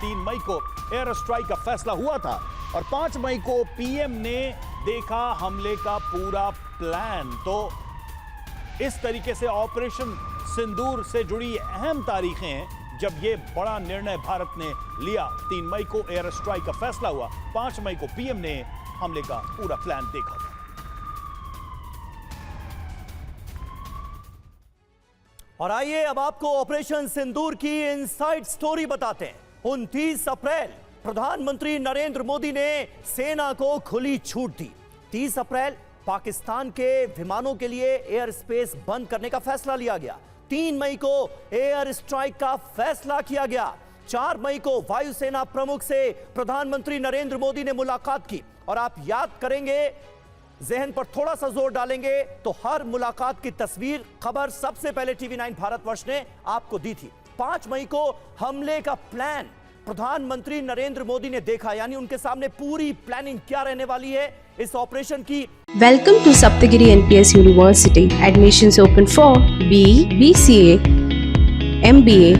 3 मई को air strike का फैसला हुआ था और 5 मई को पीएम ने देखा हमले का पूरा प्लान। तो इस तरीके से ऑपरेशन सिंदूर से जुड़ी अहम तारीखें हैं जब यह बड़ा निर्णय भारत ने लिया। 3 मई को एयर स्ट्राइक का फैसला हुआ, 5 मई को पीएम ने हमले का पूरा प्लान देखा था। और आइए अब आपको ऑपरेशन सिंदूर की इनसाइड स्टोरी बताते हैं। 29 अप्रैल प्रधानमंत्री नरेंद्र मोदी ने सेना को खुली छूट दी। 30 अप्रैल पाकिस्तान के विमानों के लिए एयर स्पेस बंद करने का फैसला लिया गया। 3 मई को एयर स्ट्राइक का फैसला किया गया। 4 मई को वायुसेना प्रमुख से प्रधानमंत्री नरेंद्र मोदी ने मुलाकात की। और आप याद करेंगे, जहन पर थोड़ा सा जोर डालेंगे तो हर मुलाकात की तस्वीर खबर सबसे पहले टीवी9 भारतवर्ष ने आपको दी थी। 5 मई को हमले का प्लान प्रधानमंत्री नरेंद्र मोदी ने देखा, यानी उनके सामने पूरी प्लानिंग क्या रहने वाली है इस ऑपरेशन की। Welcome to Saptagiri NPS University. Admissions open for BE, BCA, MBA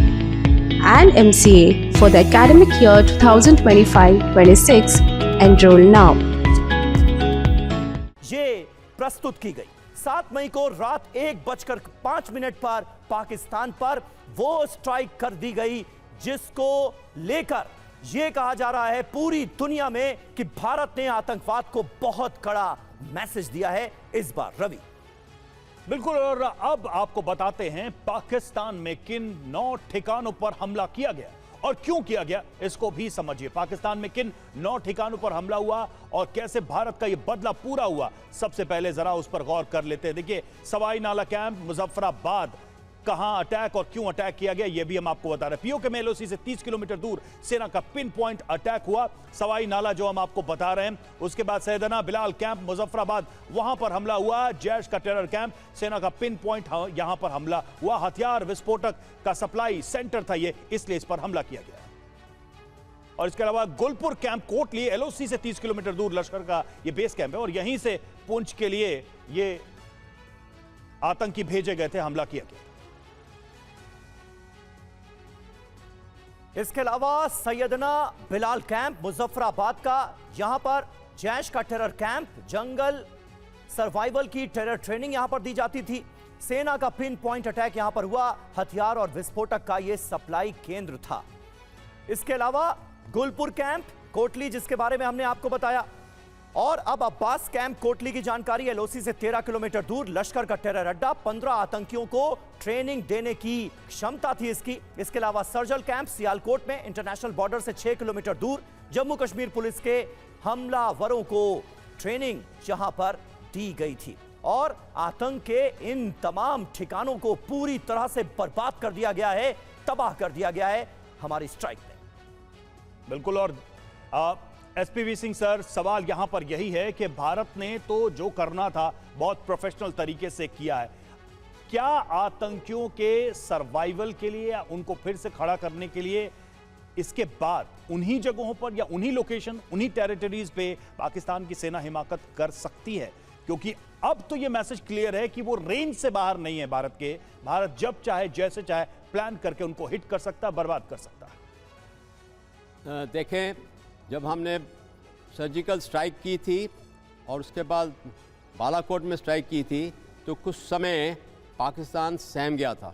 and MCA for the academic year 2025-26. Enroll now. ये प्रस्तुत की गई। 7 मई को रात 1:05 पर पाकिस्तान पर वो स्ट्राइक कर दी गई जिसको लेकर यह कहा जा रहा है पूरी दुनिया में कि भारत ने आतंकवाद को बहुत कड़ा मैसेज दिया है इस बार। रवि, बिल्कुल, और अब आपको बताते हैं पाकिस्तान में किन 9 ठिकानों पर हमला किया गया और क्यों किया गया, इसको भी समझिए। पाकिस्तान में किन 9 ठिकानों पर हमला हुआ और कैसे भारत का यह बदला पूरा हुआ, सबसे पहले जरा उस पर गौर कर लेते हैं। देखिए, सवाई नाला कैंप मुजफ्फराबाद, कहां अटैक और क्यों अटैक किया गया यह भी हम आपको बता रहे हैं। पीओके में एलओसी से 30 किलोमीटर दूर सेना का पिन पॉइंट अटैक हुआ, सवाई नाला जो हम आपको बता रहे हैं। उसके बाद सैयदना बिलाल कैंप मुजफ्फराबाद, वहां पर हमला हुआ। जैश का टेरर कैंप, सेना का पिन पॉइंट, यहां पर हमला हुआ। हथियार विस्फोटक का सप्लाई सेंटर था ये, इसलिए इस पर हमला किया गया। और इसके अलावा गुलपुर कैंप कोटली, एलओसी से 30 किलोमीटर दूर लश्कर का यह बेस कैंप है और यहीं से पुंछ के लिए ये आतंकी भेजे गए थे, हमला किया गया। इसके अलावा सैयदना बिलाल कैंप मुजफ्फराबाद का, यहां पर जैश का टेरर कैंप, जंगल सर्वाइवल की टेरर ट्रेनिंग यहां पर दी जाती थी। सेना का पिन पॉइंट अटैक यहां पर हुआ। हथियार और विस्फोटक का यह सप्लाई केंद्र था। इसके अलावा गुलपुर कैंप कोटली, जिसके बारे में हमने आपको बताया। और अब अब्बास कैंप कोटली की जानकारी, एलओसी से 13 किलोमीटर दूर लश्कर का टेरर अड्डा, 15 आतंकियों को ट्रेनिंग देने की क्षमता थी इसकी। इसके अलावा सर्जल कैंप सियालकोट में, इंटरनेशनल बॉर्डर से 6 किलोमीटर दूर, जम्मू कश्मीर पुलिस के हमलावरों को ट्रेनिंग जहां पर दी गई थी। और आतंक के इन तमाम ठिकानों को पूरी तरह से बर्बाद कर दिया गया है, तबाह कर दिया गया है हमारी स्ट्राइक में। बिल्कुल, और एसपीवी सिंह सर, सवाल यहां पर यही है कि भारत ने तो जो करना था बहुत प्रोफेशनल तरीके से किया है। क्या आतंकियों के सर्वाइवल के लिए या उनको फिर से खड़ा करने के लिए इसके बाद उन्हीं जगहों पर या उन्हीं लोकेशन, उन्हीं टेरिटरीज पे पाकिस्तान की सेना हिमाकत कर सकती है? क्योंकि अब तो यह मैसेज क्लियर है कि वो रेंज से बाहर नहीं है भारत के। भारत जब चाहे, जैसे चाहे प्लान करके उनको हिट कर सकता है, बर्बाद कर सकता है। देखें, जब हमने सर्जिकल स्ट्राइक की थी और उसके बाद बालाकोट में स्ट्राइक की थी, तो कुछ समय पाकिस्तान सहम गया था।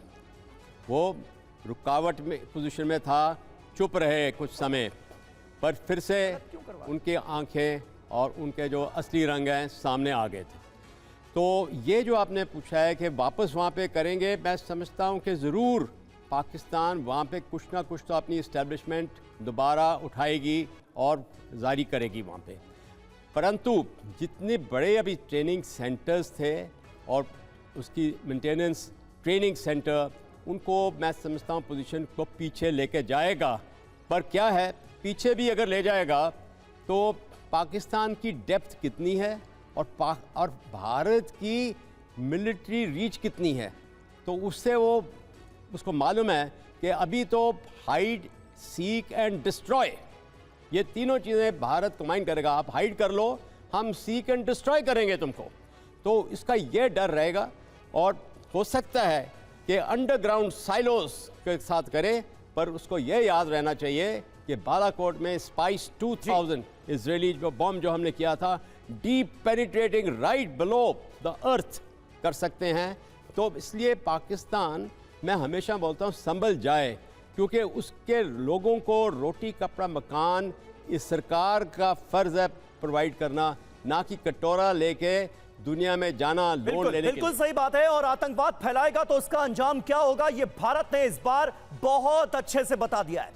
वो रुकावट में पोजीशन में था, चुप रहे कुछ समय, पर फिर से उनकी आंखें और उनके जो असली रंग हैं सामने आ गए थे। तो ये जो आपने पूछा है कि वापस वहाँ पे करेंगे, मैं समझता हूँ कि ज़रूर पाकिस्तान वहाँ पे कुछ ना कुछ तो अपनी इस्टेब्लिशमेंट दोबारा उठाएगी और जारी करेगी वहाँ पे। परंतु जितने बड़े अभी ट्रेनिंग सेंटर्स थे और उसकी मेंटेनेंस ट्रेनिंग सेंटर, उनको मैं समझता हूँ पोजीशन को पीछे लेके जाएगा। पर क्या है, पीछे भी अगर ले जाएगा तो पाकिस्तान की डेप्थ कितनी है और भारत की मिलिट्री रीच कितनी है, तो उससे वो उसको मालूम है कि अभी तो हाइड, सीक एंड डिस्ट्रॉय, ये तीनों चीज़ें भारत कंबाइन करेगा। आप हाइड कर लो, हम सीक एंड डिस्ट्रॉय करेंगे तुमको, तो इसका ये डर रहेगा। और हो सकता है कि अंडरग्राउंड साइलोस के साथ करे, पर उसको ये याद रहना चाहिए कि बालाकोट में स्पाइस 2000 इजरायली जो बॉम्ब जो हमने किया था, deep penetrating right below the earth कर सकते हैं। तो इसलिए पाकिस्तान, मैं हमेशा बोलता हूँ, संभल जाए, क्योंकि उसके लोगों को रोटी कपड़ा मकान इस सरकार का फ़र्ज़ है प्रोवाइड करना, ना कि कटोरा लेके दुनिया में जाना लोन लेने के लिए। बिल्कुल सही बात है। और आतंकवाद फैलाएगा तो उसका अंजाम क्या होगा, ये भारत ने इस बार बहुत अच्छे से बता दिया है।